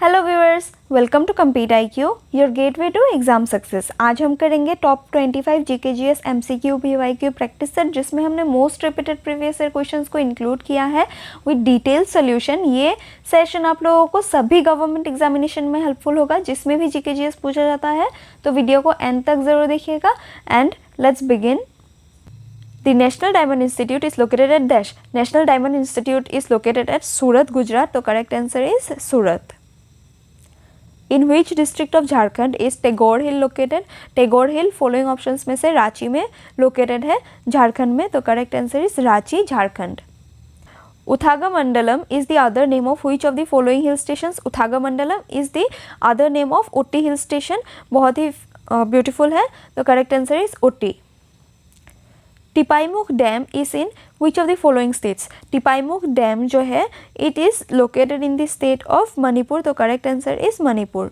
Hello viewers, welcome to Compete IQ, your gateway to exam success. आज हम करेंगे top 25 GKGS MCQ PYQ practice set, जिसमें हमने most repeated previous year questions को include किया है विद डिटेल सोल्यूशन। ये सेशन आप लोगों को सभी गवर्नमेंट एग्जामिनेशन में हेल्पफुल होगा, जिसमें भी GKGS पूछा जाता है। तो वीडियो को एंड तक ज़रूर देखिएगा and let's begin. The National Diamond Institute is located at Dash. National Diamond Institute is located at Surat, Gujarat. तो correct answer is Surat. In which district of Jharkhand is Tagore Hill located? Tagore Hill following options में से रांची में located है, झारखंड में। तो correct answer is Ranchi, Jharkhand. Uthagamandalam is the other name of which of the following hill stations? Uthagamandalam is the other name of Utti hill station. बहुत ही beautiful है, तो correct answer is Utti. Tipaimukh dam is in which of the following states? Tipaimukh dam जो है it is located in the state of Manipur. तो correct answer is Manipur.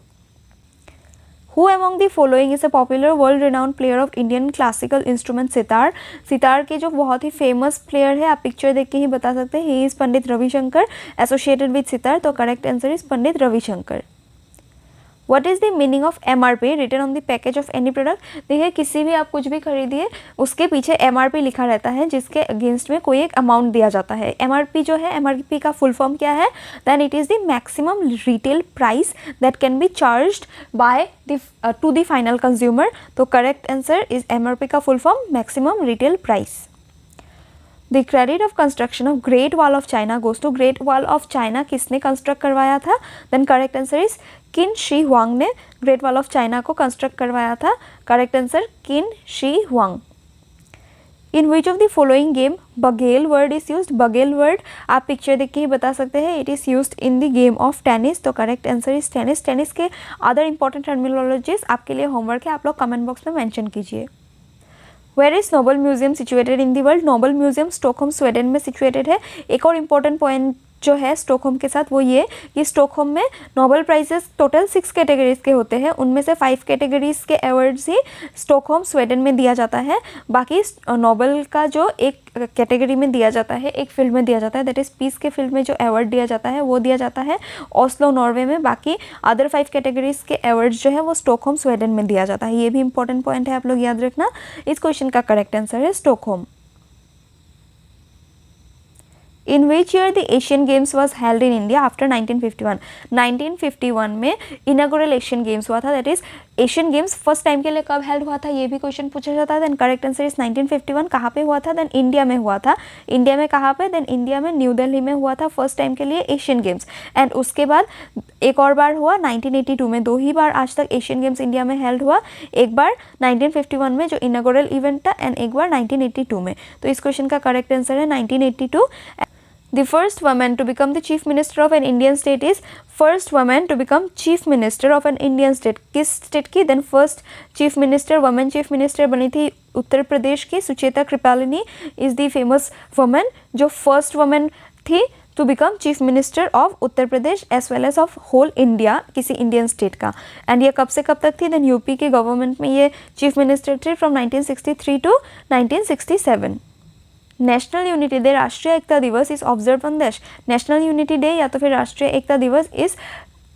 Who among the following is a popular world renowned player of Indian classical instrument sitar? Sitar के जो बहुत ही famous player है, आप picture देख के ही बता सकते हैं, he is Pandit Ravishankar associated with sitar. तो correct answer is Pandit Ravishankar. What is the meaning of MRP written on the package of any product? देखिए, किसी भी आप कुछ भी खरीदिए उसके पीछे MRP लिखा रहता है, जिसके अगेंस्ट में कोई एक अमाउंट दिया जाता है। MRP जो है, MRP का फुल फॉर्म क्या है? Then it is the maximum retail price that can be charged by the to the final consumer. तो correct answer is MRP का full form maximum retail price. The credit of construction of Great Wall of China goes to Great Wall of China किसने construct करवाया था? Then correct answer is Qin Shi Huang ने great wall of China को construct करवाया था। Correct answer Qin Shi Huang. In which of the following game bagel word is used? Bagel word आप picture देख के ही बता सकते हैं, it is used in the game of tennis. तो correct answer is tennis. Tennis के other important terminologies आपके लिए होमवर्क है, आप लोग कमेंट बॉक्स में मेंशन कीजिए। Where is Nobel museum situated in the world? Nobel museum Stockholm, Sweden में सिचुएटेड है। एक और इम्पॉर्टेंट पॉइंट जो है स्टॉकहोम के साथ वो ये कि स्टॉकहोम में नोबल प्राइजेस टोटल 6 कैटेगरीज के होते हैं, उनमें से 5 कैटेगरीज के अवार्ड्स ही स्टॉकहोम स्वीडन में दिया जाता है। बाकी नोबल का जो एक कैटेगरी में दिया जाता है, एक फील्ड में दिया जाता है, दैट इज़ पीस के फील्ड में जो अवार्ड दिया जाता है वो दिया जाता है ओस्लो, नॉर्वे में। बाकी अदर 5 कैटेगरीज के अवार्ड्स जो है वो स्टॉकहोम स्वीडन में दिया जाता है। ये भी इंपॉर्टेंट पॉइंट है, आप लोग याद रखना। इस क्वेश्चन का करेक्ट आंसर है Stockholm. In which year the Asian Games was held in India after 1951? 1951 में इनागोरल एशियन गेम्स हुआ था, that is Asian games first time के लिए कब हेल्ड हुआ था, ये भी क्वेश्चन पूछा जाता है। Then correct answer is 1951। कहाँ पे हुआ था? देन इंडिया में हुआ था। इंडिया में कहाँ पे? देन इंडिया में न्यू दिल्ली में हुआ था फर्स्ट टाइम के लिए एशियन गेम्स। एंड उसके बाद एक और बार हुआ 1982 में। 2 ही बार आज तक एशियन गेम्स इंडिया में हेल्ड हुआ, एक बार 1951 में जो इनागोरल इवेंट था एंड एक बार 1982 में। तो इस क्वेश्चन का करेक्ट आंसर है 1982। The first woman to become the chief minister of an Indian state is first woman to become chief minister of an Indian state. किस स्टेट की? Then first chief minister, women chief minister बनी थी उत्तर प्रदेश की। Sucheta Kripalani is the famous women जो first women थी to become chief minister of Uttar Pradesh as well as of whole India, किसी Indian state का। And ये कब से कब तक थी? देन यूपी के गवर्नमेंट में ये चीफ मिनिस्टर थी from 1963 to 1967। National unity day, राष्ट्रीय एकता दिवस is observe on dash? National unity day या तो फिर राष्ट्रीय एकता दिवस is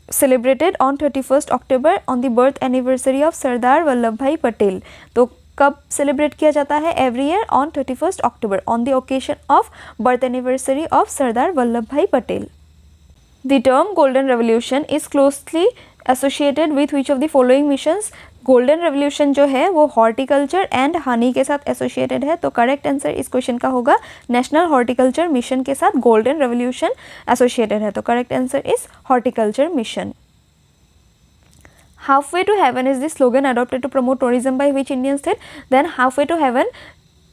celebrated on 31 October on the birth anniversary of Sardar Vallabh Bhai Patel. तो कब सेलिब्रेट किया जाता है? Every year on 31 October on the occasion of birth anniversary of Sardar Vallabh Bhai Patel. The term golden revolution is closely associated with which of the following missions? Golden revolution जो है वो horticulture and honey के साथ एसोसिएटेड है। तो करेक्ट आंसर इस question का होगा नेशनल हॉर्टिकल्चर मिशन के साथ गोल्डन रेवोल्यूशन एसोसिएटेड है। तो correct answer is horticulture mission. Halfway to heaven is the slogan adopted to promote tourism by which Indian state? Then halfway to heaven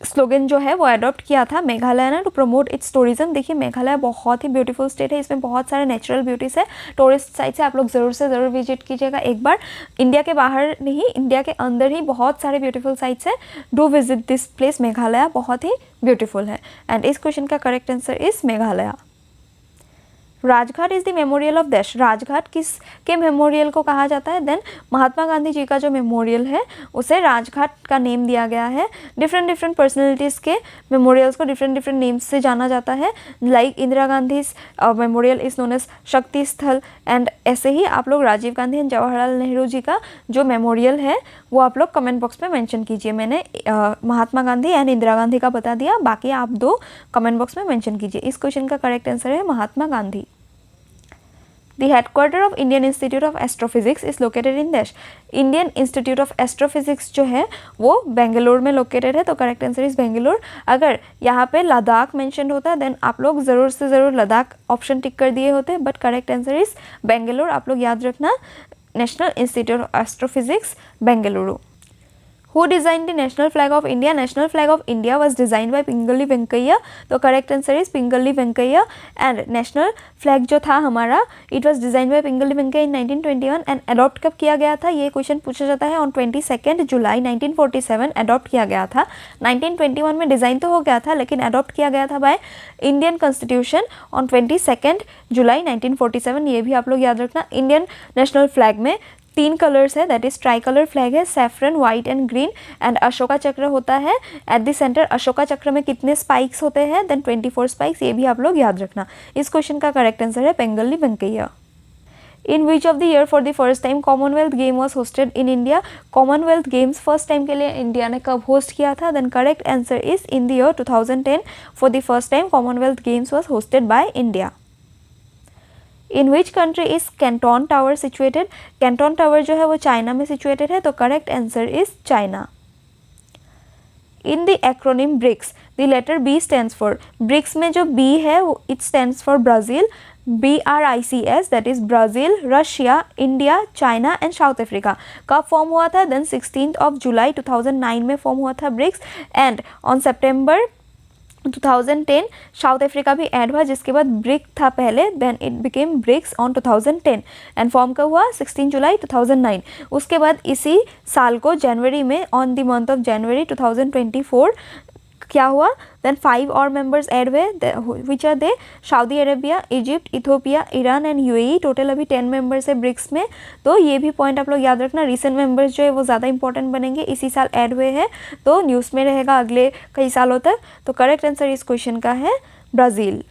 slogan जो है वो adopt किया था मेघालय ने टू प्रमोट इट्स टूरिज्म। देखिए, मेघालय बहुत ही ब्यूटीफुल स्टेट है, इसमें बहुत सारे नेचुरल ब्यूटीज़ है। टूरिस्ट साइट से आप लोग ज़रूर से ज़रूर विजिट कीजिएगा एक बार। इंडिया के बाहर नहीं, इंडिया के अंदर ही बहुत सारे ब्यूटीफुल साइट्स हैं। Do visit this place, Meghalaya बहुत ही ब्यूटीफुल है। एंड इस क्वेश्चन का correct answer is Meghalaya. Rajghat is the memorial of dash, Rajghat किस के मेमोरियल को कहा जाता है? देन महात्मा गांधी जी का जो मेमोरियल है उसे राजघाट का नेम दिया गया है। डिफरेंट डिफरेंट पर्सनैलिटीज़ के मेमोरियल्स को डिफरेंट डिफरेंट नेम्स से जाना जाता है, like Indira Gandhi memorial is known as Shakti Sthal, and ऐसे ही आप लोग राजीव गांधी एंड जवाहरलाल नेहरू जी का जो मेमोरियल है वो आप लोग कमेंट बॉक्स में मेंशन कीजिए। मैंने महात्मा गांधी एंड इंदिरा गांधी का बता दिया, बाकी आप 2 कमेंट बॉक्स में मेंशन कीजिए। इस क्वेश्चन का करेक्ट आंसर है Mahatma Gandhi. The headquarter of Indian Institute of Astrophysics is located in Dash. Indian Institute of Astrophysics जो है वो बेंगलोर में लोकेटेड है, तो करेक्ट आंसर इज बेंगलोर। अगर यहाँ पे लद्दाख मेंशन होता देन आप लोग ज़रूर से ज़रूर लद्दाख ऑप्शन टिक कर दिए होते, but correct answer is Bangalore. आप लोग याद रखना, national institute of astrophysics Bengaluru. Who designed the national flag of India? National flag of India was designed by Pingali Venkaiah, तो correct answer is Pingali Venkaiah. And national flag जो था हमारा, it was design by Pingali Venkaiah in 1921 and adopt कब किया गया था? ये question पूछा जाता है। ऑन 22 जुलाई 1947 अडॉप्ट किया गया था। 1921 में डिज़ाइन तो हो गया था लेकिन अडॉप्ट किया गया था बाय इंडियन कॉन्स्टिट्यूशन ऑन 22 जुलाई 1947। ये भी आप लोग याद रखना। इंडियन नेशनल फ्लैग में 3 कलर्स है, that is tri colour flag है, saffron, white and green, and Ashoka Chakra होता है एट द सेंटर। अशोका चक्र में कितने स्पाइक्स होते हैं? देन 24 स्पाइक्स, ये भी आप लोग याद रखना। इस क्वेश्चन का करेक्ट आंसर है Pingali Venkaiah. In which of the year for the first time Commonwealth game was hosted in India? Commonwealth games first time के लिए इंडिया ने कब होस्ट किया था? Then correct answer is in the year 2010 for the first time Commonwealth games was hosted by India. In which country is Canton tower situated? Canton tower जो है वो China में सिचुएटेड है, तो correct answer is China. In the acronym BRICS the letter B stands for, BRICS में जो B है it stands for Brazil, BRICS, that is Brazil, Russia, India, China and South Africa. कब form हुआ था? Then 16 जुलाई 2009 में form हुआ था BRICS, and on September 2010 South Africa भी ऐड हुआ, जिसके बाद ब्रिक था पहले, then it became BRICS on 2010 and form कब हुआ? 16 जुलाई 2009। उसके बाद इसी साल को जनवरी में, on the month of January 2024 क्या हुआ? देन 5 और मेंबर्स ऐड हुए, which are they Saudi Arabia, Egypt, Ethiopia, Iran and UAE। Total अभी 10 मेंबर्स है ब्रिक्स में, तो ये भी पॉइंट आप लोग याद रखना। रिसेंट मेंबर्स जो है वो ज़्यादा इंपॉर्टेंट बनेंगे, इसी साल ऐड हुए हैं, तो न्यूज़ में रहेगा अगले कई सालों तक। तो करेक्ट आंसर इस क्वेश्चन का है ब्राज़ील।